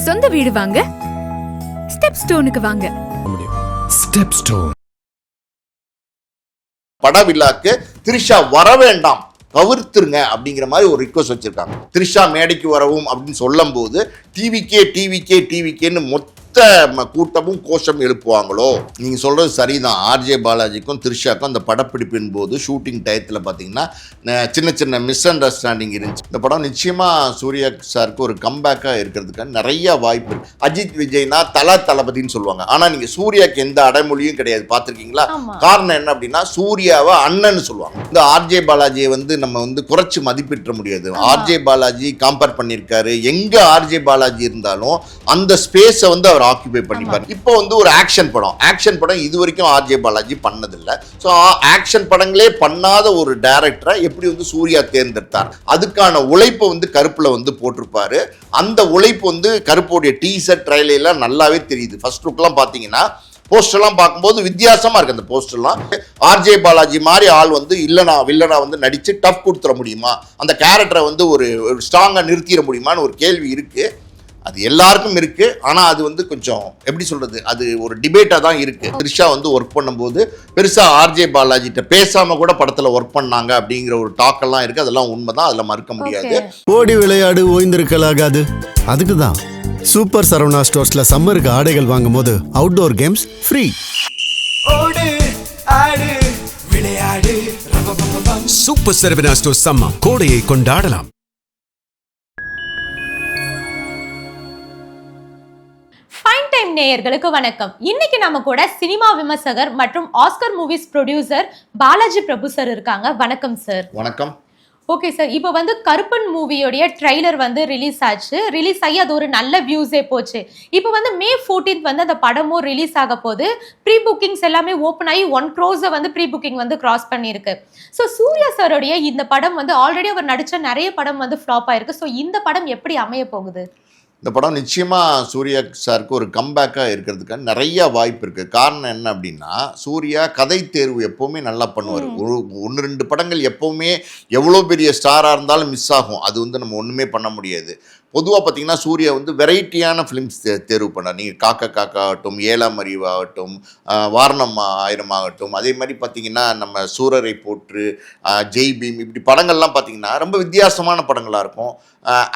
சொந்த வீடு வாங்க ஸ்டெப் ஸ்டோனுக்கு வாங்க. Step stone. படவிழாக்கு திரிஷா வர வேண்டாம், தவிர்த்துருங்க அப்படிங்கிற மாதிரி ஒரு ரிக்வஸ்ட் வச்சிருக்காங்க. திரிஷா மேடைக்கு வரவும் அப்படின்னு சொல்லும் போது டிவிக்கேன்னு மொத்த கூட்டமும் கோஷம் எழுப்புவாங்களோ? நீங்க சொல்றது சரிதான். ஆர்ஜே பாலாஜிக்கும் திரிஷாக்கும் அந்த படப்பிடிப்பின் போது ஷூட்டிங் டயத்தில் பார்த்தீங்கன்னா சின்ன சின்ன மிஸ் அண்டர்ஸ்டாண்டிங் இருந்துச்சு. இந்த படம் நிச்சயமா சூர்யா சாருக்கு ஒரு கம்பேக்காக இருக்கிறதுக்கு நிறைய வாய்ப்பு இருக்கு. அஜித் விஜய்னா தளபதினு சொல்லுவாங்க, ஆனா நீங்க சூர்யாக்கு எந்த அடைமொழியும் கிடையாது. பார்த்துருக்கீங்களா? காரணம் என்ன அப்படின்னா சூர்யாவை அண்ணன்னு சொல்லுவாங்க. இந்த ஆர்ஜே பாலாஜியை நம்ம குறைச்சு மதிப்பிட முடியாது. ஆர்ஜே பாலாஜி கம்பேர் பண்ணியிருக்காரு. எங்க ஆர்ஜே பாலாஜி இருந்தாலும் அந்த ஸ்பேஸை அவர் ஆக்கிபை பண்ணிப்பாரு. இப்போ ஒரு ஆக்ஷன் படம் இது வரைக்கும் ஆர்ஜே பாலாஜி பண்ணதில்லை. ஸோ ஆக்ஷன் படங்களே பண்ணாத ஒரு டைரக்டரை எப்படி சூர்யா தேர்ந்தெடுத்தார்? அதுக்கான உழைப்பை கருப்புல போட்டிருப்பாரு. அந்த உழைப்பு கருப்புடைய டீசர் ட்ரைலர் நல்லாவே தெரியுது. ஃபர்ஸ்ட் லுக்லாம் பார்த்தீங்கன்னா போஸ்டர்லாம் பார்க்கும்போது வித்தியாசமா இருக்கு. அந்த போஸ்டர்லாம் ஆர்ஜே பாலாஜி மாதிரி ஆள் வில்லனா நடிச்சு டஃப் கொடுத்துட முடியுமா? அந்த கேரக்டரை ஒரு ஸ்ட்ராங்கா நிறுத்திட முடியுமான்னு ஒரு கேள்வி இருக்கு. அது எல்லாருக்கும் இருக்கு. ஆனா அது கொஞ்சம் எப்படி சொல்றது, அது ஒரு டிபேட்டா தான் இருக்கு. திரிஷா ஒர்க் பண்ணும்போது பெருசா ஆர்ஜே பாலாஜிட்ட பேசாம கூட படத்துல ஒர்க் பண்ணாங்க அப்படிங்கிற ஒரு டாக் எல்லாம் இருக்கு. அதெல்லாம் உண்மைதான், அதெல்லாம் மறுக்க முடியாது. ஓடி விளையாடு ஓய்ந்திருக்கலாகாது. அதுக்கு தான் சூப்பர் சரவணா ஸ்டோர்ஸ்ல சம்மருக்கு ஆடைகள் வாங்கும் போது outdoor games free. Super Saravana stores summer கோடையை கொண்டாடலாம். ஃபைன் டைம் நேயர்களுக்கு வணக்கம். இன்னைக்கு நம்ம கூட சினிமா விமர்சகர் மற்றும் ஆஸ்கர் மூவிஸ் ப்ரொடியூசர் பாலாஜி பிரபு சார் இருக்காங்க. வணக்கம் சார். வணக்கம். ஓகே சார், இப்போ கருப்பன் மூவியோடைய ட்ரைலர் ரிலீஸ் ஆச்சு. ரிலீஸ் ஆகி அது ஒரு நல்ல வியூஸே போச்சு. இப்போ May 14th அந்த படமும் ரிலீஸ் ஆக போது. ப்ரீ புக்கிங்ஸ் எல்லாமே ஓப்பன் ஆகி 1 crore ப்ரீ புக்கிங் கிராஸ் பண்ணியிருக்கு. ஸோ சூர்யா சாரோடைய இந்த படம் ஆல்ரெடி அவர் நடித்த நிறைய படம் ஃப்ளாப் ஆயிருக்கு. ஸோ இந்த படம் எப்படி அமைய போகுது? இந்த படம் நிச்சயமா சூர்யா சாருக்கு ஒரு கம்பேக்காக இருக்கிறதுக்கு நிறைய வாய்ப்பு இருக்கு. காரணம் என்ன அப்படின்னா, சூர்யா கதை தேர்வு எப்பவுமே நல்லா பண்ணுவார். 1-2 படங்கள் எப்பவுமே எவ்வளோ பெரிய ஸ்டாராக இருந்தாலும் மிஸ் ஆகும். அது நம்ம ஒன்றுமே பண்ண முடியாது. பொதுவாக பார்த்தீங்கன்னா சூர்யா வெரைட்டியான ஃபிலிம்ஸ் தேர்வு பண்ணார். நீங்கள் காக்கா ஆகட்டும், 7ஆம் அறிவு ஆகட்டும், வாரணம் 1000 ஆகட்டும், அதே மாதிரி பார்த்தீங்கன்னா நம்ம சூரரை போற்று, ஜெய் பீம், இப்படி படங்கள்லாம் பார்த்தீங்கன்னா ரொம்ப வித்தியாசமான படங்களாக இருக்கும்.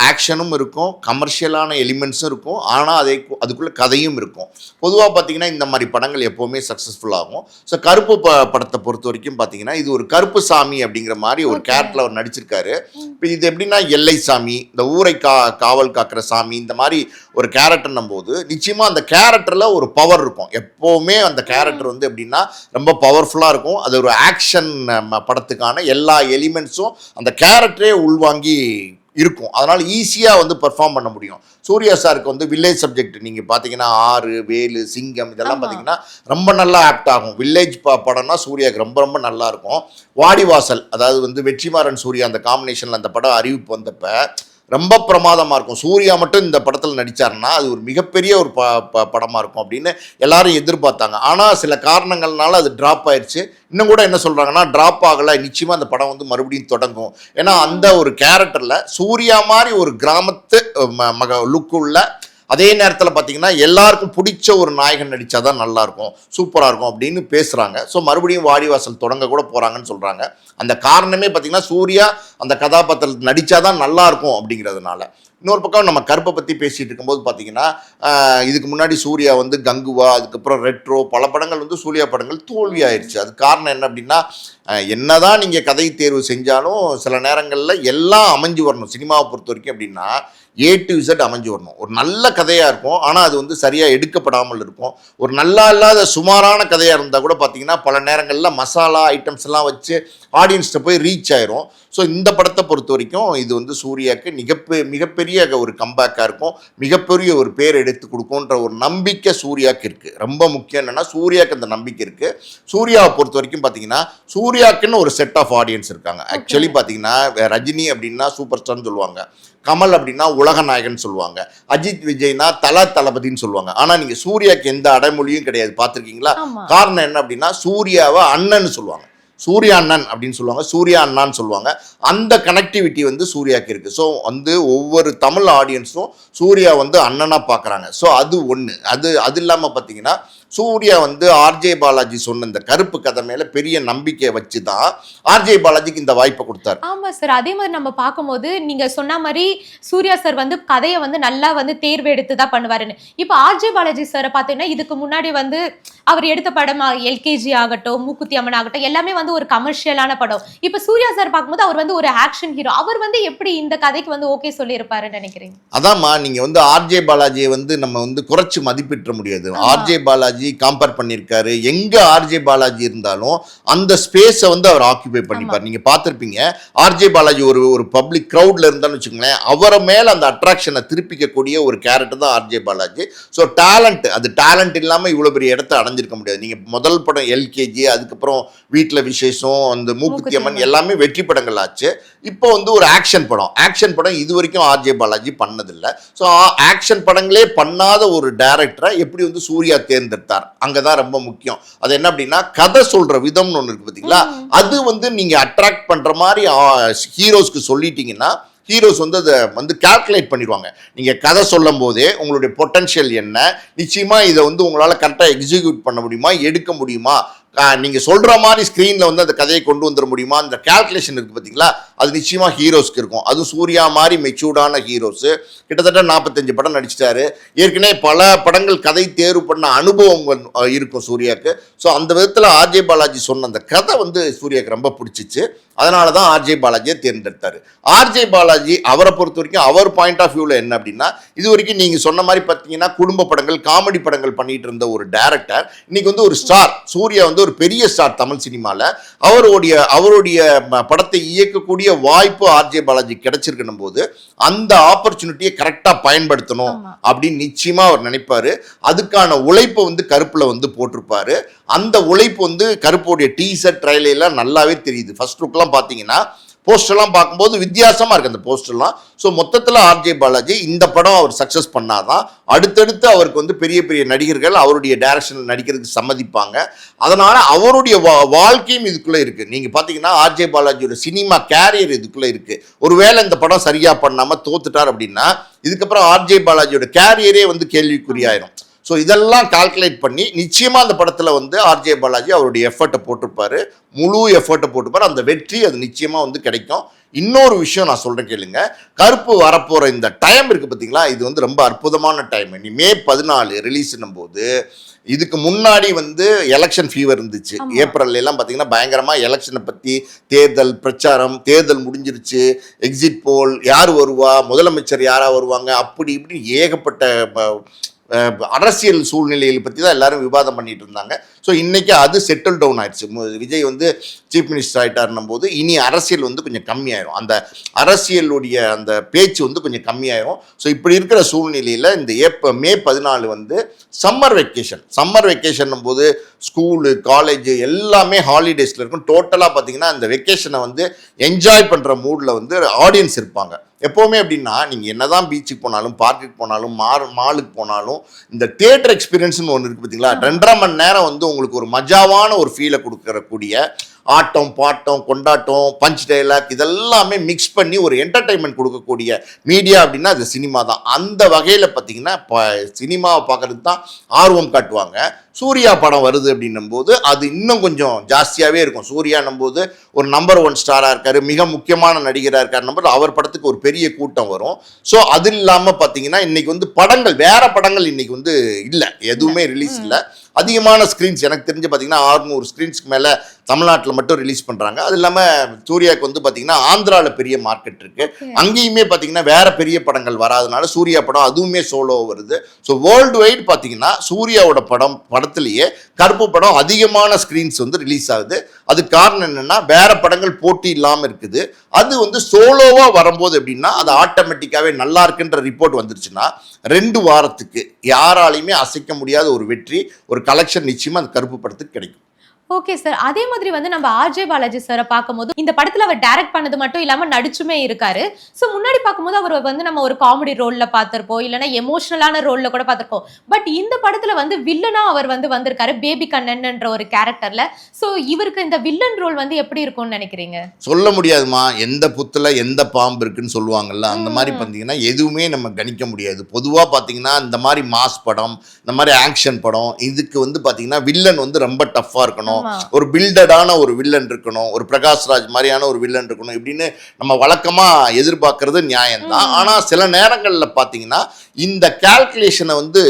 ஆக்ஷனும் இருக்கும், கமர்ஷியலான எலிமெண்ட்ஸும் இருக்கும், ஆனால் அதுக்குள்ளே கதையும் இருக்கும். பொதுவாக பார்த்தீங்கன்னா இந்த மாதிரி படங்கள் எப்போவுமே சக்ஸஸ்ஃபுல் ஆகும். ஸோ கருப்பு படத்தை பொறுத்த வரைக்கும் பார்த்தீங்கன்னா இது ஒரு கருப்பு சாமி அப்படிங்கிற மாதிரி ஒரு கேரக்டரில் அவர் நடிச்சிருக்காரு. இப்போ இது எப்படின்னா எல்லை சாமி, இந்த ஊரை காவல் காக்கிற சாமி, இந்த மாதிரி ஒரு கேரக்டர்னும் போது நிச்சயமா அந்த கேரக்டர்ல ஒரு பவர் இருக்கும். எப்பவுமே அந்த கேரக்டர் எப்படின்னா ரொம்ப பவர்ஃபுல்லா இருக்கும். அது ஒரு ஆக்ஷன் படத்துக்கான எல்லா எலிமெண்ட்ஸும் அந்த கேரக்டரே உள்வாங்கி இருக்கும். அதனால ஈஸியா பெர்ஃபார்ம் பண்ண முடியும். சூர்யா சாருக்கு வில்லேஜ் சப்ஜெக்ட் நீங்க பாத்தீங்கன்னா ஆறு, வேலு, சிங்கம் இதெல்லாம் பாத்தீங்கன்னா ரொம்ப நல்லா ஆப்ட் ஆகும். வில்லேஜ் படம்னா சூர்யாவுக்கு ரொம்ப ரொம்ப நல்லா இருக்கும். வாடிவாசல், அதாவது வெற்றிமாறன் சூர்யா அந்த காம்பினேஷன்ல அந்த படம் அறிவிப்பு வந்தப்ப ரொம்ப பிரமாதமாக இருக்கும். சூர்யா மட்டும் இந்த படத்தில் நடித்தாருன்னா அது ஒரு மிகப்பெரிய ஒரு படமாக இருக்கும் அப்படின்னு எல்லாரும் எதிர்பார்த்தாங்க. ஆனால் சில காரணங்கள்னால அது ட்ராப் ஆயிடுச்சு. இன்னும் கூட என்ன சொல்கிறாங்கன்னா ட்ராப் ஆகலை, நிச்சயமாக அந்த படம் மறுபடியும் தொடங்கும். ஏன்னா அந்த ஒரு கேரக்டரில் சூர்யா மாதிரி ஒரு கிராமத்து லுக்கு உள்ள, அதே நேரத்தில் பார்த்தீங்கன்னா எல்லாருக்கும் பிடிச்ச ஒரு நாயகன் நடித்தா தான் நல்லாயிருக்கும், சூப்பராக இருக்கும் அப்படின்னு பேசுகிறாங்க. ஸோ மறுபடியும் வாடிவாசல் தொடங்க கூட போகிறாங்கன்னு சொல்கிறாங்க. அந்த காரணமே பார்த்தீங்கன்னா சூர்யா அந்த கதாபாத்திரத்தில் நடித்தா தான் நல்லாயிருக்கும் அப்படிங்கிறதுனால. இன்னொரு பக்கம் நம்ம கருப்பை பற்றி பேசிகிட்டு இருக்கும்போது பார்த்தீங்கன்னா இதுக்கு முன்னாடி சூர்யா கங்குவா, அதுக்கப்புறம் ரெட்ரோ, பல படங்கள் சூர்யா படங்கள் தோல்வி ஆயிடுச்சு. அது காரணம் என்ன அப்படின்னா, என்னதான் நீங்கள் கதை தேர்வு செஞ்சாலும் சில நேரங்களில் எல்லாம் அமைஞ்சு வரணும். சினிமாவை பொறுத்த வரைக்கும் அப்படின்னா A to Z அமைஞ்சு வரணும். ஒரு நல்ல கதையாக இருக்கும், ஆனால் அது சரியாக எடுக்கப்படாமல் இருக்கும். ஒரு நல்லா இல்லாத சுமாரான கதையாக இருந்தால் கூட பார்த்தீங்கன்னா பல நேரங்களில் மசாலா ஐட்டம்ஸ் எல்லாம் வச்சு ஆடியன்ஸ்கிட்ட போய் ரீச் ஆயிரும். ஸோ இந்த படத்தை பொறுத்த வரைக்கும் இது சூர்யாவுக்கு மிகப்பெரிய ஒரு கம்பேக்காக இருக்கும், மிகப்பெரிய ஒரு பேர் எடுத்து கொடுக்கும்ன்ற ஒரு நம்பிக்கை சூர்யாவுக்கு இருக்குது. ரொம்ப முக்கியம் என்னென்னா சூர்யாவுக்கு அந்த நம்பிக்கை இருக்குது. சூர்யாவை பொறுத்த வரைக்கும் பார்த்தீங்கன்னா சூர்யாவுக்குன்னு ஒரு செட் ஆஃப் ஆடியன்ஸ் இருக்காங்க. ஆக்சுவலி பார்த்தீங்கன்னா ரஜினி அப்படின்னா சூப்பர் ஸ்டார்னு சொல்லுவாங்க, கமல் அப்படின்னா உலக நாயகன் சொல்லுவாங்க, அஜித் விஜய்னா தளபதினு சொல்லுவாங்க. ஆனா நீங்க சூர்யாக்கு எந்த அடைமொழியும் கிடையாது. பார்த்துருக்கீங்களா? காரணம் என்ன அப்படின்னா சூர்யாவை அண்ணன்னு சொல்லுவாங்க. சூர்யா அண்ணன் அப்படின்னு சொல்லுவாங்க, சூர்யா அண்ணான்னு சொல்லுவாங்க. அந்த கனெக்டிவிட்டி வந்து சூர்யாவுக்கு இருக்குது. ஸோ வந்து ஒவ்வொரு தமிழ் ஆடியன்ஸும் சூர்யா வந்து அண்ணனாக பார்க்குறாங்க. ஸோ அது ஒன்று. அது இல்லாமல் பார்த்தீங்கன்னா சூர்யா வந்து ஆர்ஜே பாலாஜி சொன்ன இந்த கருப்பு கதை மேலே பெரிய நம்பிக்கையை வச்சு தான் ஆர்ஜே பாலாஜிக்கு இந்த வாய்ப்பை கொடுத்தாரு. ஆமா சார், அதே மாதிரி நம்ம பார்க்கும்போது நீங்க சொன்ன மாதிரி சூர்யா சார் வந்து கதையை வந்து நல்லா வந்து தேர்வு எடுத்து தான் பண்ணுவாருன்னு. இப்போ ஆர்ஜே பாலாஜி சாரை பார்த்தீங்கன்னா இதுக்கு முன்னாடி வந்து அவர் எடுத்த படம் எல்கேஜி ஆகட்டும், மூக்குத்தி அம்மன் ஆகட்டும், எல்லாமே வந்து ஒரு கமர்ஷியலான படம். இப்போ சூர்யா சார் பார்க்கும்போது அவர் வந்து ஒரு ஆக்ஷன் ஹீரோ. அவர் வந்து எப்படி இந்த கதைக்கு வந்து ஓகே சொல்லியிருப்பாருன்னு நினைக்கிறீங்க? அதாம்மா, நீங்க வந்து ஆர்ஜே பாலாஜியை வந்து நம்ம வந்து குறைச்சு மதிப்பிட முடியாது. ஆர்ஜே பாலாஜி கம்பேர் பண்ணியிருக்காரு. எங்க ஆர்ஜே பாலாஜி இருந்தாலும் அந்த ஸ்பேஸை வந்து அவர் ஆக்கியூபை பண்ணிப்பார். நீங்க பார்த்துருப்பீங்க, ஆர்ஜே பாலாஜி ஒரு பப்ளிக் கிரௌட்ல இருந்தான்னு வச்சுக்கோங்களேன், அவரை மேல அந்த அட்ராக்ஷனை திருப்பிக்கக்கூடிய ஒரு கேரக்டர் தான் ஆர்ஜே பாலாஜி. ஸோ டேலண்ட், அது டேலண்ட் இல்லாமல் இவ்வளோ பெரிய இடத்த அடைஞ்சிருக்க முடியாது. நீங்க முதல் படம் எல்கேஜி, அதுக்கப்புறம் வீட்டில் விசேஷம், அந்த மூக்குத்தி அம்மன் எல்லாமே வெற்றி படங்கள் ஆச்சு. இப்போ வந்து ஒரு ஆக்ஷன் படம் இது வரைக்கும் ஆர்ஜே பாலாஜி பண்ணதில்லை. ஸோ ஆக்ஷன் படங்களே பண்ணாத ஒரு டைரக்டரை எப்படி வந்து சூர்யா தேர்ந்தெடுத்தார், அங்கதான் ரொம்ப முக்கியம். அது என்ன அப்படின்னா கதை சொல்ற விதம்னு ஒன்று இருக்கு பார்த்தீங்களா, அது வந்து நீங்க அட்ராக்ட் பண்ற மாதிரி ஹீரோஸ்க்கு சொல்லிட்டீங்கன்னா ஹீரோஸ் வந்து அதை வந்து கால்குலேட் பண்ணிடுவாங்க. நீங்கள் கதை சொல்லும் போதே உங்களுடைய பொட்டன்ஷியல் என்ன, நிச்சயமாக இதை வந்து உங்களால் கரெக்டாக எக்ஸிக்யூட் பண்ண முடியுமா, எடுக்க முடியுமா, நீங்கள் சொல்கிற மாதிரி ஸ்க்ரீனில் வந்து அந்த கதையை கொண்டு வந்துட முடியுமா, அந்த கால்குலேஷன் இருக்குது பார்த்தீங்களா, அது நிச்சயமாக ஹீரோஸ்க்கு இருக்கும். அதுவும் சூர்யா மாதிரி மெச்சூர்டான ஹீரோஸு கிட்டத்தட்ட 45 படம் நடிச்சிட்டாரு. ஏற்கனவே பல படங்கள் கதை தேர்வு பண்ண அனுபவம் இருக்கும் சூர்யாவுக்கு. ஸோ அந்த விதத்தில் ஆர்ஜே பாலாஜி சொன்ன அந்த கதை வந்து சூர்யாவுக்கு ரொம்ப பிடிச்சிச்சு. அதனால தான் ஆர்ஜே பாலாஜியை தேர்ந்தெடுத்தார். ஆர்ஜே பாலாஜி அவரை பொறுத்த வரைக்கும் அவர் பாயிண்ட் ஆஃப் வியூவில் என்ன அப்படின்னா, இது வரைக்கும் நீங்கள் சொன்ன மாதிரி பார்த்தீங்கன்னா குடும்ப படங்கள், காமெடி படங்கள் பண்ணிட்டு இருந்த ஒரு டைரக்டர் இன்னைக்கு வந்து ஒரு ஸ்டார். சூர்யா வந்து ஒரு பெரிய ஸ்டார் தமிழ் சினிமாவில். அவருடைய படத்தை இயக்கக்கூடிய வாய்ப்பு ஆர்ஜே பாலாஜி கிடைச்சிருக்கணும் போது அந்த ஆப்பர்ச்சுனிட்டியை கரெக்டாக பயன்படுத்தணும் அப்படின்னு நிச்சயமா அவர் நினைப்பாரு. அதுக்கான உழைப்பை வந்து கருப்புல வந்து போட்டிருப்பாரு. அந்த உழைப்பு வந்து கருப்புடைய டீசர் ட்ரைலெல்லாம் நல்லாவே தெரியுது. ஃபர்ஸ்ட் லுக்லாம் பார்த்தீங்கன்னா போஸ்டர்லாம் பார்க்கும்போது வித்தியாசமாக இருக்குது அந்த போஸ்டர்லாம். ஸோ மொத்தத்தில் ஆர்ஜே பாலாஜி இந்த படம் அவர் சக்ஸஸ் பண்ணாதான் அடுத்தடுத்து அவருக்கு வந்து பெரிய பெரிய நடிகர்கள் அவருடைய டைரக்ஷனில் நடிக்கிறதுக்கு சம்மதிப்பாங்க. அதனால் அவருடைய வாழ்க்கையும் இதுக்குள்ளே இருக்குது. நீங்கள் பார்த்தீங்கன்னா ஆர்ஜே பாலாஜியோட சினிமா கேரியர் இதுக்குள்ளே இருக்குது. ஒருவேளை இந்த படம் சரியாக பண்ணாமல் தோத்துட்டார் அப்படின்னா இதுக்கப்புறம் ஆர்ஜே பாலாஜியோட கேரியரே வந்து கேள்விக்குறியாயிரும். ஸோ இதெல்லாம் கால்குலேட் பண்ணி நிச்சயமாக அந்த படத்தில் வந்து ஆர்ஜே பாலாஜி அவருடைய எஃபர்ட்டை போட்டிருப்பாரு, முழு எஃபர்ட்டை போட்டிருப்பாரு. அந்த வெற்றி அது நிச்சயமாக வந்து கிடைக்கும். இன்னொரு விஷயம் நான் சொல்கிறேன் கேளுங்க, கருப்பு வரப்போகிற இந்த டைம் இருக்குது பார்த்தீங்களா, இது வந்து ரொம்ப அற்புதமான டைம். நீ மே 14 ரிலீஸ்னும் போது இதுக்கு முன்னாடி வந்து எலெக்ஷன் ஃபீவர் இருந்துச்சு. ஏப்ரல்ல எல்லாம் பார்த்தீங்கன்னா பயங்கரமாக எலெக்ஷனை பற்றி தேர்தல் பிரச்சாரம், தேர்தல் முடிஞ்சிருச்சு, எக்ஸிட் போல், யார் வருவா, முதலமைச்சர் யாராக வருவாங்க, அப்படி இப்படி ஏகப்பட்ட அரசியல் சூழ்நிலைகளை பற்றி தான் எல்லாரும் விவாதம் பண்ணிட்டு இருந்தாங்க. ஸோ இன்னைக்கு அது செட்டில் டவுன் ஆயிடுச்சு. விஜய் வந்து சீஃப் மினிஸ்டர் ஆகிட்டாருன்னும் போது இனி அரசியல் வந்து கொஞ்சம் கம்மியாயிரும், அந்த அரசியலுடைய அந்த பேச்சு வந்து கொஞ்சம் கம்மியாயிரும். ஸோ இப்படி இருக்கிற சூழ்நிலையில் இந்த மே 14 வந்து சம்மர் வெக்கேஷன் போது ஸ்கூலு காலேஜ் எல்லாமே ஹாலிடேஸில் இருக்கும். டோட்டலாக பார்த்தீங்கன்னா இந்த வெக்கேஷனை வந்து என்ஜாய் பண்ணுற மூடில் வந்து ஆடியன்ஸ் இருப்பாங்க. எப்போவுமே அப்படின்னா நீங்கள் என்னதான் பீச்சுக்கு போனாலும், பார்க்குக்கு போனாலும், மாலுக்கு போனாலும் இந்த தியேட்டர் எக்ஸ்பீரியன்ஸ்னு ஒன்று இருக்குது பார்த்தீங்களா, 2.5 மணி நேரம் வந்து உங்களுக்கு ஒரு மஜாவான ஒரு ஃபீலை கொடுக்கறக்கூடிய ஆட்டம், பாட்டம், கொண்டாட்டம், பஞ்ச் டைலாக் இதெல்லாமே மிக்ஸ் பண்ணி ஒரு என்டர்டைன்மெண்ட் கொடுக்கக்கூடிய மீடியா அப்படின்னா அது சினிமா தான். அந்த வகையில் பார்த்தீங்கன்னா சினிமாவை பார்க்கறதுக்கு தான் ஆர்வம் காட்டுவாங்க. சூர்யா படம் வருது அப்படின்னும் போது அது இன்னும் கொஞ்சம் ஜாஸ்தியாகவே இருக்கும். சூர்யானும் போது ஒரு நம்பர் 1 ஸ்டாராக இருக்காரு, மிக முக்கியமான நடிகராக இருக்காருன்னும் போது அவர் படத்துக்கு ஒரு பெரிய கூட்டம் வரும். ஸோ அது இல்லாமல் பார்த்தீங்கன்னா இன்னைக்கு வந்து படங்கள், வேற படங்கள் இன்னைக்கு வந்து இல்லை, எதுவுமே ரிலீஸ் இல்லை. அதிகமான ஸ்க்ரீன்ஸ் எனக்கு தெரிஞ்சு பார்த்தீங்கன்னா 600 ஸ்க்ரீன்ஸ்க்கு மேலே தமிழ்நாட்டில் மட்டும் ரிலீஸ் பண்ணுறாங்க. அது இல்லாமல் சூர்யாவுக்கு வந்து பார்த்தீங்கன்னா ஆந்திராவில் பெரிய மார்க்கெட் இருக்குது, அங்கேயுமே பார்த்தீங்கன்னா வேற பெரிய படங்கள் வராதனால சூர்யா படம் அதுவுமே சோலோ வருது. ஸோ வேர்ல்டு வைட் பார்த்தீங்கன்னா சூர்யாவோட படத்துலேயே கருப்பு படம் அதிகமான ஸ்க்ரீன்ஸ் வந்து ரிலீஸ் ஆகுது. அது காரணம் என்னென்னா வேற படங்கள் போட்டி இல்லாமல் இருக்குது. அது வந்து சோலோவாக வரும்போது எப்படின்னா அது ஆட்டோமேட்டிக்காகவே நல்லா இருக்குன்ற ரிப்போர்ட் வந்துருச்சுன்னா 2 வாரத்துக்கு யாராலையுமே அசைக்க முடியாத ஒரு வெற்றி, ஒரு கலெக்ஷன் நிச்சயமாக அந்த கருப்பு படத்துக்கு கிடைக்கும். Okay sir. அதே மாதிரி வந்து நம்ம ஆர்ஜே பாலாஜி சாரை பார்க்கும்போது இந்த படத்துல அவர் டைரக்ட் பண்ணது மட்டும் இல்லாம நடிச்சுமே இருக்காரு. சோ முன்னாடி பார்க்கும்போது அவர் வந்து நம்ம ஒரு காமெடி ரோல்ல பார்த்திருப்போம், இல்லனா எமோஷனலான ரோல்ல கூட பார்த்திருப்போம். பட் இந்த படத்துல வந்து வில்லனா அவர் வந்து வந்திருக்காரு, பேபி கண்ணன்ன்ற ஒரு கேரக்டர்ல. சோ இவருக்கு இந்த வில்லன் ரோல் வந்து எப்படி இருக்கும்னு நினைக்கிறீங்க? சொல்ல முடியாதுமா, எந்த புத்துல எந்த பாம்பு இருக்குன்னு சொல்லுவாங்கல்ல, அந்த மாதிரி பார்த்தீங்கன்னா எதுவுமே நம்ம கணிக்க முடியாது. பொதுவாக பார்த்தீங்கன்னா இந்த மாதிரி மாஸ் படம், இந்த மாதிரி ஆக்ஷன் படம், இதுக்கு வந்து பார்த்தீங்கன்னா வில்லன் வந்து ரொம்ப டஃப்பாக இருக்கணும், ஒரு பில்டடான ஒரு வில்லன் இருக்கணும், ஒரு பிரகாஷ்ராஜ் மாதிரியான ஒரு வில்லன் இருக்கணும் இப்படின்னு நம்ம வழக்கமா எதிர்பார்க்கறது நியாயம்தான். ஆனா சில நேரங்கள்ல பாத்தீங்கன்னா இந்த கால்குலேஷனை வந்து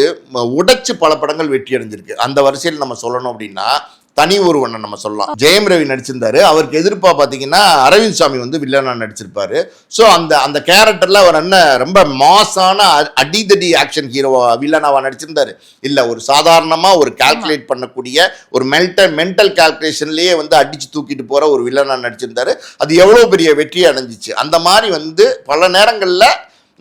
உடைச்சு பல படங்கள் வெற்றி அடைஞ்சிருக்கு. அந்த வரிசையில் நம்ம சொல்லணும் அப்படின்னா தனி ஒருவனை நம்ம சொல்லலாம். ஜெயம் ரவி நடிச்சிருந்தாரு. அவருக்கு எதிர்ப்பா பாத்தீங்கன்னா அரவிந்த் சாமி வந்து வில்லனா நடிச்சிருப்பாரு. ஸோ அந்த கேரக்டர்ல அவர் என்ன ரொம்ப மாசான அடிதடி ஆக்ஷன் ஹீரோவா வில்லனாவா நடிச்சிருந்தாரு இல்ல, ஒரு சாதாரணமா ஒரு கால்குலேட் பண்ணக்கூடிய ஒரு மென்டல் கால்குலேஷன்லயே வந்து அடிச்சு தூக்கிட்டு போற ஒரு வில்லனா நடிச்சிருந்தாரு. அது எவ்வளவு பெரிய வெற்றி அடைஞ்சிச்சு. அந்த மாதிரி வந்து பல நேரங்கள்ல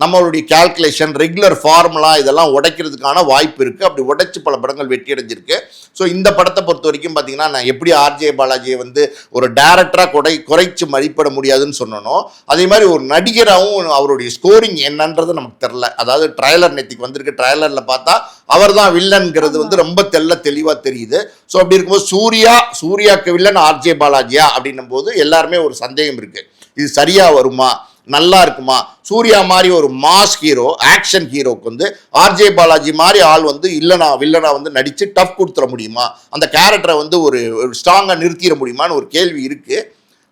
நம்மளுடைய கால்குலேஷன், ரெகுலர் ஃபார்முலா இதெல்லாம் உடைக்கிறதுக்கான வாய்ப்பு இருக்குது. அப்படி உடைச்சு பல படங்கள் வெற்றி அடைஞ்சிருக்கு. ஸோ இந்த படத்தை பொறுத்த வரைக்கும் பார்த்தீங்கன்னா நான் எப்படி ஆர்ஜே பாலாஜியை வந்து ஒரு டேரக்டராக குறைச்சு மதிப்பிட முடியாதுன்னு சொன்னனோ, அதே மாதிரி ஒரு நடிகராகவும் அவருடைய ஸ்கோரிங் என்னன்றது நமக்கு தெரில. அதாவது ட்ரைலர் நேற்றுக்கு வந்திருக்கு, ட்ரைலரில் பார்த்தா அவர் தான் வில்லன்கிறது வந்து ரொம்ப தெளிவாக தெரியுது. ஸோ அப்படி இருக்கும்போது சூர்யாவுக்கு வில்லன் ஆர்ஜே பாலாஜியா அப்படின்னும் போது எல்லாருமே ஒரு சந்தேகம் இருக்குது. இது சரியாக வருமா, நல்லா இருக்குமா? சூர்யா மாதிரி ஒரு மாஸ் ஹீரோ, ஆக்ஷன் ஹீரோக்கு வந்து ஆர்ஜே பாலாஜி மாதிரி ஆள் வந்து வில்லனா வந்து நடிச்சு டஃப் கொடுத்துட முடியுமா? அந்த கேரக்டரை வந்து ஒரு ஸ்ட்ராங்கா நிறுத்திட முடியுமான்னு ஒரு கேள்வி இருக்கு.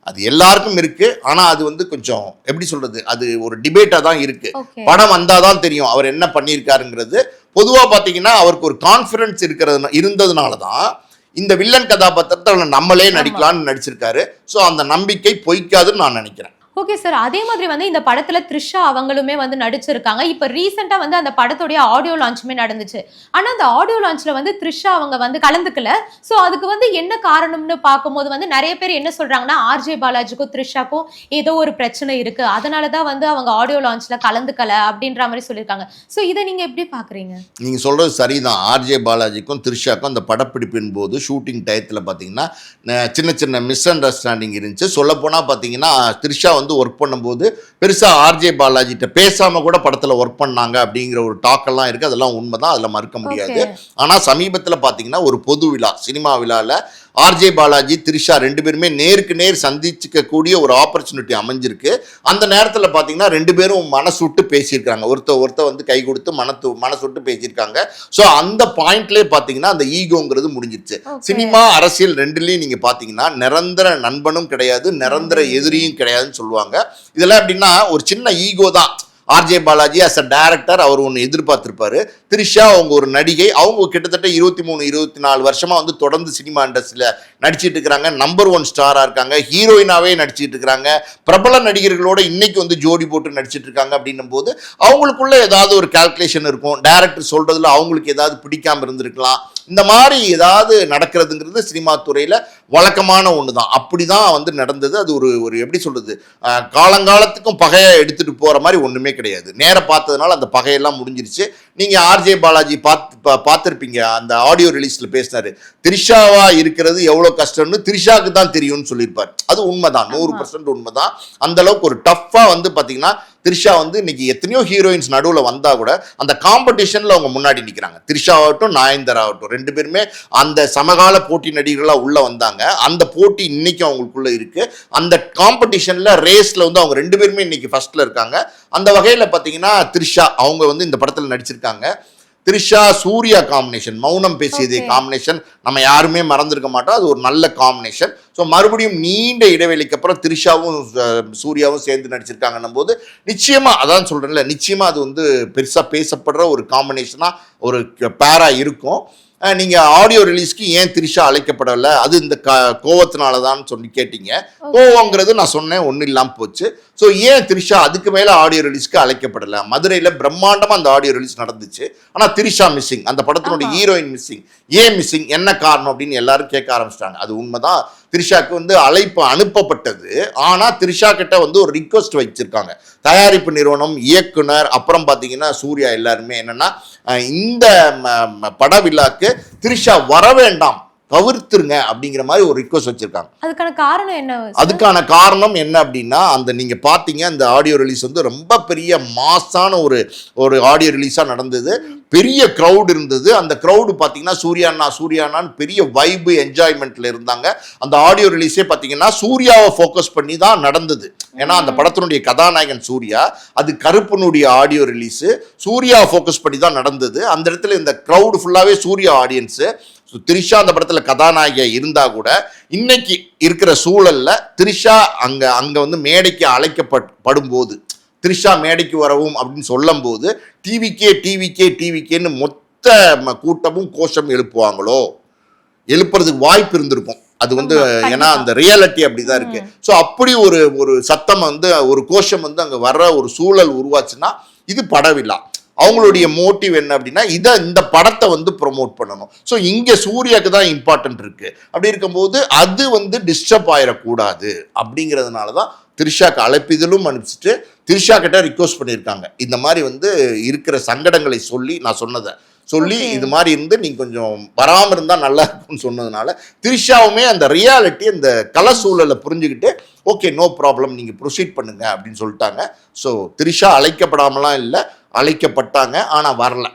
அது எல்லாருக்கும் இருக்கு. ஆனா அது வந்து கொஞ்சம் எப்படி சொல்றது, அது ஒரு டிபேட்டா தான் இருக்கு. படம் வந்தாதான் தெரியும் அவர் என்ன பண்ணியிருக்காருங்கிறது. பொதுவா பாத்தீங்கன்னா அவருக்கு ஒரு கான்ஃபிடன்ஸ் இருந்ததுனால தான் இந்த வில்லன் கதாபாத்திரத்தை நம்மளே நடிக்கலாம்னு நடிச்சிருக்காரு. ஸோ அந்த நம்பிக்கை பொய்க்காதுன்னு நான் நினைக்கிறேன். Okay sir. அதே மாதிரி வந்து இந்த படத்துல த்ரிஷா அவங்களுமே வந்து நடிச்சிருக்காங்க. இப்ப ரீசெண்டா வந்து அந்த படத்துடைய ஆடியோ லான்ச்சுமே நடந்துச்சு. ஆனா அந்த ஆடியோ லான்ச்ல வந்து த்ரிஷா அவங்க வந்து கலந்துக்கல. சோ அதுக்கு வந்து என்ன காரணம்னு பார்க்கும்போது வந்து நிறைய பேர் என்ன சொல்றாங்கன்னா ஆர்ஜே பாலாஜிக்கும் த்ரிஷாக்கும் ஏதோ ஒரு பிரச்சனை இருக்கு, அதனாலதான் வந்து அவங்க ஆடியோ லான்ச்ல கலந்துக்கல அப்படின்ற மாதிரி சொல்லியிருக்காங்க. சோ இதை நீங்க எப்படி பாக்குறீங்க? நீங்க சொல்றது சரிதான். ஆர்ஜே பாலாஜிக்கும் த்ரிஷாக்கும் அந்த படப்பிடிப்பின் போது ஷூட்டிங் டயத்துல பாத்தீங்கன்னா சின்ன மிஸ் அண்டர்ஸ்டாண்டிங் இருந்துச்சு. சொல்ல போனா பாத்தீங்கன்னா த்ரிஷா வந்து ஒர்க் பண்ணும்போது பெருசா ஆர்ஜே பாலாஜிட்ட பேசாம கூட படத்துல ஒர்க் பண்ணாங்க அப்படிங்கிற ஒரு டாக் எல்லாம் இருக்கு. அதெல்லாம் உண்மைதான், அதுல மறுக்க முடியாது. ஆனா சமீபத்துல பாத்தீங்கன்னா ஒரு பொது விழா, சினிமா விழால ஆர்ஜே பாலாஜி த்ரிஷா ரெண்டு பேருமே நேருக்கு நேர் சந்திச்சுக்க கூடிய ஒரு ஆப்பர்ச்சுனிட்டி அமைஞ்சிருக்கு. அந்த நேரத்தில் பார்த்தீங்கன்னா ரெண்டு பேரும் மனசு விட்டு பேசியிருக்காங்க. ஒருத்த வந்து கை கொடுத்து மனசு விட்டு பேசியிருக்காங்க. ஸோ அந்த பாயிண்ட்லேயே பார்த்தீங்கன்னா அந்த ஈகோங்கிறது முடிஞ்சிருச்சு. சினிமா அரசியல் ரெண்டுலேயும் நீங்கள் பார்த்தீங்கன்னா நிரந்தர நண்பனும் கிடையாது, நிரந்தர எதிரியும் கிடையாதுன்னு சொல்லுவாங்க. இதெல்லாம் எப்படின்னா ஒரு சின்ன ஈகோ தான். RJ Balaji as a director அவர் ஒன்று எதிர்பார்த்திருப்பாரு. த்ரிஷா அவங்க ஒரு நடிகை, அவங்க கிட்டத்தட்ட 23-24 வருஷமா வந்து தொடர்ந்து சினிமா இண்டஸ்ட்ரியில நடிச்சிட்டு இருக்கிறாங்க. நம்பர் 1 ஸ்டாரா இருக்காங்க, ஹீரோயினாவே நடிச்சிட்டு இருக்கிறாங்க, பிரபல நடிகர்களோட இன்னைக்கு வந்து ஜோடி போட்டு நடிச்சிட்டு இருக்காங்க. அப்படின்னும் போது அவங்களுக்குள்ள ஏதாவது ஒரு கால்குலேஷன் இருக்கும். டைரக்டர் சொல்றதுல அவங்களுக்கு ஏதாவது பிடிக்காம இருந்திருக்கலாம். இந்த மாதிரி ஏதாவது நடக்கிறதுங்கிறது சினிமா துறையில வழக்கமான ஒன்று தான். அப்படிதான் வந்து நடந்தது. அது ஒரு எப்படி சொல்றது, காலங்காலத்துக்கும் பகையை எடுத்துட்டு போற மாதிரி ஒண்ணுமே கிடையாது. நேர பார்த்ததுனால அந்த பகையெல்லாம் முடிஞ்சிருச்சு. நீங்க ஆர்ஜே பாலாஜி பார்த்திருப்பீங்க, அந்த ஆடியோ ரிலீஸ்ல பேசினாரு, த்ரிஷாவா இருக்கிறது எவ்வளவு கஷ்டம்னு த்ரிஷாக்கு தான் தெரியும்னு சொல்லியிருப்பாரு. அது உண்மைதான், 100% உண்மைதான். அந்த அளவுக்கு ஒரு டஃப்பா வந்து பாத்தீங்கன்னா த்ரிஷா வந்து இன்னைக்கு எத்தனையோ ஹீரோயின்ஸ் நடுவில் வந்தா கூட அந்த காம்படிஷன்ல அவங்க முன்னாடி நிற்கிறாங்க. த்ரிஷா ஆகட்டும், நயன்தாரா ஆகட்டும், ரெண்டு பேருமே அந்த சமகால போட்டி நடிகர்களாக உள்ள வந்தாங்க. அந்த போட்டி இன்னைக்கும் அவங்களுக்குள்ள இருக்கு. அந்த காம்படிஷன்ல ரேஸ்ல வந்து அவங்க ரெண்டு பேருமே இன்னைக்கு ஃபர்ஸ்ட்ல இருக்காங்க. அந்த வகையில் பார்த்தீங்கன்னா த்ரிஷா அவங்க வந்து இந்த படத்தில் நடிச்சிருக்காங்க. த்ரிஷா சூர்யா காம்பினேஷன், மௌனம் பேசியதே காம்பினேஷன் நம்ம யாருமே மறந்துருக்க மாட்டோம். அது ஒரு நல்ல காம்பினேஷன். ஸோ மறுபடியும் நீண்ட இடைவெளிக்கு அப்புறம் த்ரிஷாவும் சூர்யாவும் சேர்ந்து நடிச்சிருக்காங்கன்னும் போது நிச்சயமா, அதான் சொல்றேன்ல, நிச்சயமா அது வந்து பெருசா பேசப்படுற ஒரு காம்பினேஷனா ஒரு பேரா இருக்கும். நீங்க ஆடியோ ரிலீஸ்க்கு ஏன் த்ரிஷா அழைக்கப்படலை, அது இந்த கோவத்தினாலதான் சொல்லி கேட்டீங்க. கோவங்கிறது நான் சொன்னேன் ஒன்றும் இல்லாமல் போச்சு. ஸோ ஏன் த்ரிஷா அதுக்கு மேலே ஆடியோ ரிலீஸ்க்கு அழைக்கப்படலை? மதுரையில் பிரம்மாண்டமாக அந்த ஆடியோ ரிலீஸ் நடந்துச்சு. ஆனால் த்ரிஷா மிஸ்ஸிங், அந்த படத்தினுடைய ஹீரோயின் மிஸ்ஸிங். ஏன் மிஸ்ஸிங், என்ன காரணம் அப்படின்னு எல்லாரும் கேட்க ஆரம்பிச்சிட்டாங்க. அது உண்மைதான், த்ரிஷாக்கு வந்து அழைப்பு அனுப்பப்பட்டது. ஆனால் த்ரிஷா கிட்ட வந்து ஒரு ரிக்வஸ்ட் வச்சிருக்காங்க தயாரிப்பு நிறுவனம், இயக்குனர், அப்புறம் பார்த்தீங்கன்னா சூர்யா எல்லாருமே. என்னன்னா இந்த பட விழாக்கு த்ரிஷா வர வேண்டாம் தவிர்த்துருங்க அப்படிங்கிற மாதிரி ஒரு ரிக்வஸ்ட் வச்சிருக்காங்க. அதுக்கான காரணம் என்ன? அதுக்கான காரணம் என்ன அப்படின்னா, அந்த நீங்க பாத்தீங்க அந்த ஆடியோ ரிலீஸ் வந்து ரொம்ப பெரிய மாசான ஒரு ஆடியோ ரிலீஸா நடந்தது. பெரிய க்ரௌட் இருந்தது. அந்த க்ரௌடு பார்த்தீங்கன்னா சூர்யாண்ணான்னு பெரிய வைபு என்ஜாய்மெண்ட்ல இருந்தாங்க. அந்த ஆடியோ ரிலீஸே பார்த்தீங்கன்னா சூர்யாவை ஃபோக்கஸ் பண்ணி தான் நடந்தது. ஏன்னா அந்த படத்தினுடைய கதாநாயகன் சூர்யா, அது கருப்பனுடைய ஆடியோ ரிலீஸு சூர்யாவை ஃபோக்கஸ் பண்ணி தான் நடந்தது. அந்த இடத்துல இந்த க்ரௌடு ஃபுல்லாகவே சூர்யா ஆடியன்ஸு. திரிஷா அந்த படத்துல கதாநாயகியா இருந்தா கூட இன்னைக்கு இருக்கிற சூழல்ல திரிஷா அங்க வந்து மேடைக்கு அழைக்கப்படும் போது, திரிஷா மேடைக்கு வரவும் அப்படின்னு சொல்லும் போது டிவிக்கேன்னு மொத்த கூட்டமும் கோஷம் எழுப்புவாங்களோ, எழுப்புறதுக்கு வாய்ப்பு இருந்திருக்கும். அது வந்து ஏன்னா அந்த ரியாலிட்டி அப்படிதான் இருக்கு. ஸோ அப்படி ஒரு சத்தம் வந்து ஒரு கோஷம் வந்து அங்க வர்ற ஒரு சூழல் உருவாச்சுன்னா இது படவில்லா. அவங்களுடைய மோட்டிவ் என்ன அப்படின்னா இந்த படத்தை வந்து ப்ரொமோட் பண்ணணும். ஸோ இங்கே சூர்யாவுக்கு தான் இம்பார்ட்டன்ட் இருக்கு. அப்படி இருக்கும்போது அது வந்து டிஸ்டர்ப் ஆயிடக்கூடாது அப்படிங்கிறதுனால தான் திரிஷாக்கு அழைப்பிதழும் அனுப்பிச்சிட்டு திரிஷா கிட்ட ரிக்வஸ்ட் பண்ணியிருக்காங்க. இந்த மாதிரி வந்து இருக்கிற சங்கடங்களை நான் சொன்னதை சொல்லி இது மாதிரி இருந்து நீங்க கொஞ்சம் வராமல் இருந்தால் நல்லா இருக்கும்னு சொன்னதுனால திரிஷாவுமே அந்த ரியாலிட்டி அந்த கல சூழலை புரிஞ்சுக்கிட்டு ஓகே நோ ப்ராப்ளம் நீங்கள் ப்ரொசீட் பண்ணுங்க அப்படின்னு சொல்லிட்டாங்க. ஸோ திரிஷா அழைக்கப்படாமலாம் இல்லை, அழைக்கப்பட்டாங்க, ஆனால் வரல.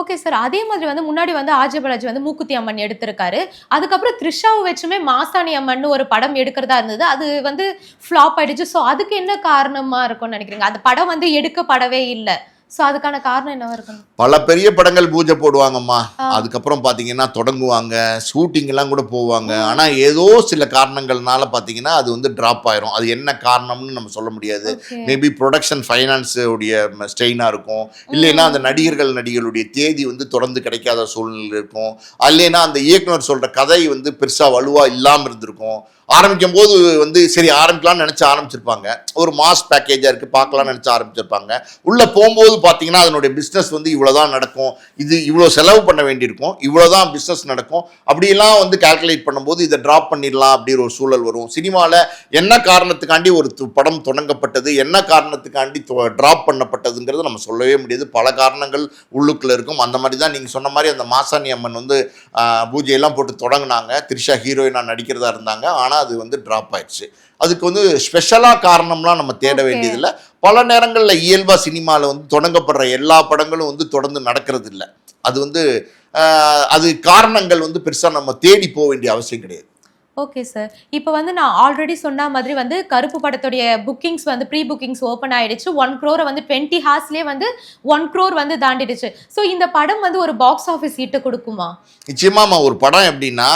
Okay sir. அதே மாதிரி வந்து முன்னாடி வந்து ஆர்ஜே பாலாஜி வந்து மூக்குத்தி அம்மன் எடுத்திருக்காரு. அதுக்கப்புறம் த்ரிஷாவை வச்சுமே மாசாணி அம்மன் ஒரு படம் எடுக்கிறதா இருந்தது. அது வந்து ஃப்ளாப் ஆயிடுச்சு. ஸோ அதுக்கு என்ன காரணமா இருக்கும்னு நினைக்கிறீங்க? அந்த படம் வந்து எடுக்கப்படவே இல்லை. ஸோ அதுக்கான காரணம் என்னவா இருக்கும்? பல பெரிய படங்கள் பூஜை போடுவாங்கம்மா, அதுக்கப்புறம் பார்த்தீங்கன்னா தொடங்குவாங்க, ஷூட்டிங் எல்லாம் கூட போவாங்க. ஆனால் ஏதோ சில காரணங்கள்னால பார்த்தீங்கன்னா அது வந்து ட்ராப் ஆயிரும். அது என்ன காரணம்னு நம்ம சொல்ல முடியாது. மேபி ப்ரொடக்ஷன் ஃபைனான்ஸ் உடைய ஸ்ட்ரெயினாக இருக்கும், இல்லைன்னா அந்த நடிகர்களுடைய தேதி வந்து தொடர்ந்து கிடைக்காத சூழ்நிலை இருக்கும், இல்லைன்னா அந்த இயக்குனர் சொல்கிற கதை வந்து பெருசாக வலுவாக இல்லாமல் இருந்திருக்கும். ஆரம்பிக்கும் போது வந்து சரி ஆரம்பிக்கலாம்னு நினச்சி ஆரம்பிச்சிருப்பாங்க, ஒரு மாஸ் பேக்கேஜாக இருக்குது பார்க்கலாம்னு நினச்சி ஆரம்பிச்சிருப்பாங்க. உள்ளே போகும்போது பார்த்தீங்கன்னா அதனுடைய பிஸ்னஸ் வந்து இவ்வளோதான் நடக்கும், இது இவ்வளோ செலவு பண்ண வேண்டியிருக்கும், இவ்வளோதான் பிஸ்னஸ் நடக்கும், அப்படியெல்லாம் வந்து கால்குலேட் பண்ணும்போது இதை ட்ராப் பண்ணிடலாம் அப்படிங்கிற ஒரு சூழல் வரும். சினிமாவில் என்ன காரணத்துக்காண்டி ஒரு படம் தொடங்கப்பட்டது, என்ன காரணத்துக்காண்டி ட்ராப் பண்ணப்பட்டதுங்கிறது நம்ம சொல்லவே முடியாது. பல காரணங்கள் உள்ளுக்குள்ளே இருக்கும். அந்த மாதிரி தான் நீங்கள் சொன்ன மாதிரி அந்த மாசாணி அம்மன் வந்து பூஜையெல்லாம் போட்டு தொடங்கினாங்க, திரிஷா ஹீரோயினாக நடிக்கிறதா இருந்தாங்க. ஆனால் அது வந்து ட்ராப் ஆயிடுச்சு. அதுக்கு வந்து ஸ்பெஷலாக காரணம்லாம் நம்ம தேட வேண்டியதில்லை. பல நேரங்களில் இயல்பாக சினிமாவில் வந்து தொடங்கப்படுற எல்லா படங்களும் வந்து தொடர்ந்து நடக்கிறது இல்லை. அது வந்து அது காரணங்கள் வந்து பெருசாக நம்ம தேடி போக வேண்டிய அவசியம் கிடையாது. Okay sir. இப்போ வந்து நான் ஆல்ரெடி சொன்ன மாதிரி வந்து கருப்பு படத்துடைய புக்கிங்ஸ் வந்து ப்ரீ புக்கிங்ஸ் ஓப்பன் ஆயிடுச்சு. 1 crore வந்து 20 ஹார்ஸ்லேயே வந்து 1 crore வந்து தாண்டிடுச்சு. ஸோ இந்த படம் வந்து ஒரு பாக்ஸ் ஆஃபீஸ் ஹிட் கொடுக்குமா? நிச்சயமாமா. ஒரு படம் எப்படின்னா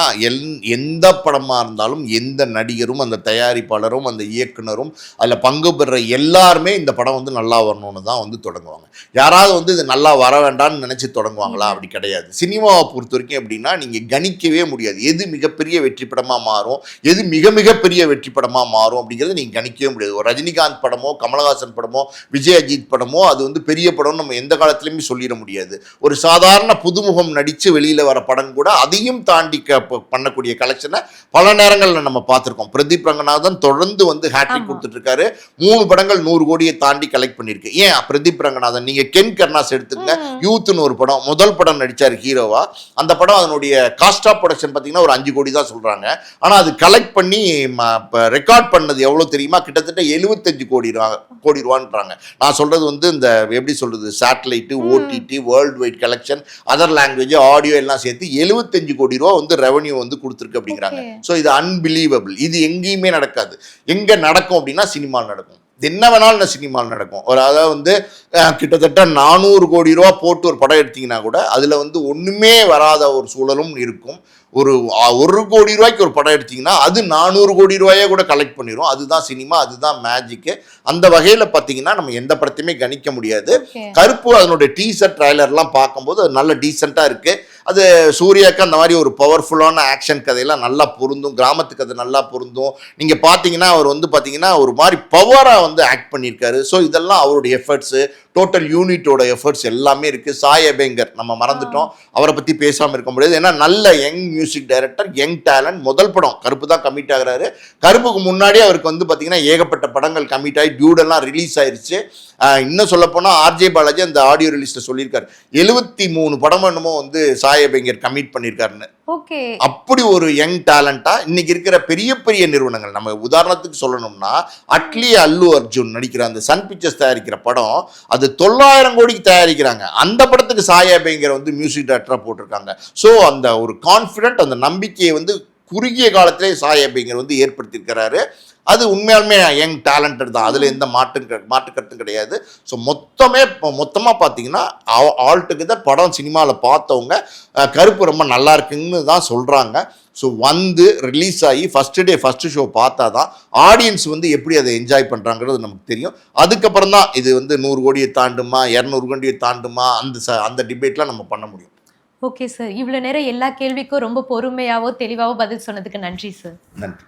எந்த படமாக இருந்தாலும் எந்த நடிகரும் அந்த தயாரிப்பாளரும் அந்த இயக்குனரும் அதில் பங்கு பெறுற எல்லாருமே இந்த படம் வந்து நல்லா வரணும்னு தான் வந்து தொடங்குவாங்க. யாராவது வந்து இது நல்லா வர வேண்டாம்னு நினச்சி தொடங்குவாங்களா? அப்படி கிடையாது. சினிமாவை பொறுத்த வரைக்கும் எப்படின்னா நீங்கள் கணிக்கவே முடியாது எது மிகப்பெரிய வெற்றி படமாக மாறும், எது மிக பெரிய வெற்றி படமா மாறும் அப்படிங்கிறது நீங்க கணிக்கவே முடியாது. ஒரு ரஜினிகாந்த் படமோ கமலஹாசன் படமோ விஜய் அஜித் படமோ அது வந்து பெரிய படம் நம்ம எந்த காலத்திலுமே சொல்லிட முடியாது. ஒரு சாதாரண புதுமுகம் நடிச்சு வெளியில வர படம் கூட அதையும் தாண்டி பண்ணக்கூடிய கலெக்ஷனை பல நேரங்களில் நம்ம பார்த்துருக்கோம். பிரதீப் ரங்கநாதன் தொடர்ந்து வந்து ஹேட்ரிக் கொடுத்துட்டு இருக்காரு. 3 படங்கள் 100 கோடியை தாண்டி கலெக்ட் பண்ணிருக்கு. ஏன் பிரதீப் ரங்கநாதன் நீங்க கென் கர்னாஸ் எடுத்துங்க, யூத்னு ஒரு படம் முதல் படம் நடிச்சார் ஹீரோவா. அந்த படம் அதனுடைய காஸ்ட் ஆஃப் ப்ரொடக்ஷன் பார்த்தீங்கன்னா ஒரு 5 கோடி தான் சொல்றாங்க. ஆனால் அது கலெக்ட் பண்ணி ரெக்கார்ட் பண்ணது எவ்வளோ தெரியுமா? கிட்டத்தட்ட 75 கோடி ரூபான்றாங்க. நான் சொல்றது வந்து இந்த எப்படி சொல்றது satellite, OTT, world wide collection, other language, audio எல்லாம் சேர்த்து 75 கோடி ரூபா வந்து ரெவன்யூ வந்து கொடுத்துருக்கு அப்படிங்கிறாங்க. ஸோ இது அன்பிலீவபிள். இது எங்கேயுமே நடக்காது. எங்கே நடக்கும் அப்படின்னா சினிமாவில் நடக்கும். என்ன வேணாலும் சினிமாவில் நடக்கும். ஒரு அதாவது வந்து கிட்டத்தட்ட 400 கோடி ரூபா போட்டு ஒரு படம் எடுத்தீங்கன்னா கூட அதில் வந்து ஒன்றுமே வராத ஒரு சூழலும் இருக்கும். ஒரு 1 கோடி ரூபாய்க்கு ஒரு படம் எடுத்தீங்கன்னா அது 400 கோடி ரூபாயே கூட கலெக்ட் பண்ணிடும். அதுதான் சினிமா, அதுதான் மேஜிக்கு. அந்த வகையில் பார்த்தீங்கன்னா நம்ம எந்த படத்தையுமே கணிக்க முடியாது. கருப்பு அதனுடைய டீசர் ட்ரைலர்லாம் பார்க்கும்போது அது நல்ல டீசெண்டாக இருக்கு. அது சூர்யாவுக்கு அந்த மாதிரி ஒரு பவர்ஃபுல்லான ஆக்ஷன் கதையெல்லாம் நல்லா பொருந்தும், கிராமத்து கதை நல்லா பொருந்தும். நீங்கள் பார்த்தீங்கன்னா அவர் வந்து பார்த்தீங்கன்னா ஒரு மாதிரி பவராக வந்து ஆக்ட் பண்ணியிருக்காரு. ஸோ இதெல்லாம் அவருடைய எஃபர்ட்ஸு, டோட்டல் யூனிட்டோட எஃபர்ட்ஸ் எல்லாமே இருக்குது. சாய் அபேங்கர் நம்ம மறந்துட்டோம், அவரை பற்றி பேசாமல் இருக்க முடியாது. ஏன்னா நல்ல young music director, young talent. முதல் படம் கருப்பு தான் கமிட் ஆகிறாரு. கருப்புக்கு முன்னாடி அவருக்கு வந்து பார்த்தீங்கன்னா ஏகப்பட்ட படங்கள் கமிட் ஆகி டியூடெல்லாம் ரிலீஸ் ஆயிடுச்சு. இன்னும் சொல்லப்போனால் ஆர்ஜே பாலாஜி அந்த ஆடியோ ரிலீஸில் சொல்லியிருக்காரு 73 படம் என்னமோ வந்து சாய் சாய் அபியங்கர் கமிட் பண்ணியிருக்காருன்னு. ஓகே. அப்படி ஒரு யங் டேலண்டா இன்னைக்கு இருக்கிற பெரிய பெரிய நிறுவனங்கள், நம்ம உதாரணத்துக்கு சொல்லணும்னா அட்லி அல்லு அர்ஜுன் நடிக்கிற அந்த சன் பிக்சர்ஸ் தயாரிக்கிற படம் அது 900 கோடிக்கு தயாரிக்கிறாங்க. அந்த படத்துக்கு சாய் அபியங்கர் வந்து மியூசிக் டைரக்டரா போட்டிருக்காங்க. ஸோ அந்த ஒரு கான்ஃபிடென்ட், அந்த நம்பிக்கையை வந்து குறுகிய காலத்திலே சாய் அபியங்கர் வந்து ஏற்படுத்தியிருக்கிறாரு. அது உண்மையாலுமே யங் டேலண்டட் தான், அதில் எந்த மாற்று கருத்தும் கிடையாது. ஸோ மொத்தமாக பார்த்தீங்கன்னா ஆல் டுகெதர் படம் சினிமாவில் பார்த்தவங்க கருப்பு ரொம்ப நல்லா இருக்குன்னு தான் சொல்கிறாங்க. ஸோ வந்து ரிலீஸ் ஆகி ஃபஸ்ட்டு ஷோ பார்த்தா தான் ஆடியன்ஸ் வந்து எப்படி அதை என்ஜாய் பண்ணுறாங்கிறது நமக்கு தெரியும். அதுக்கப்புறம் தான் இது வந்து 100 கோடியை தாண்டுமா 200 கோடியை தாண்டுமா அந்த டிபேட்லாம் நம்ம பண்ண முடியும். ஓகே சார், இவ்வளவு நேரம் எல்லா கேள்விக்கும் ரொம்ப பொறுமையாவோ தெளிவாவோ பதில் சொன்னதுக்கு நன்றி சார். நன்றி.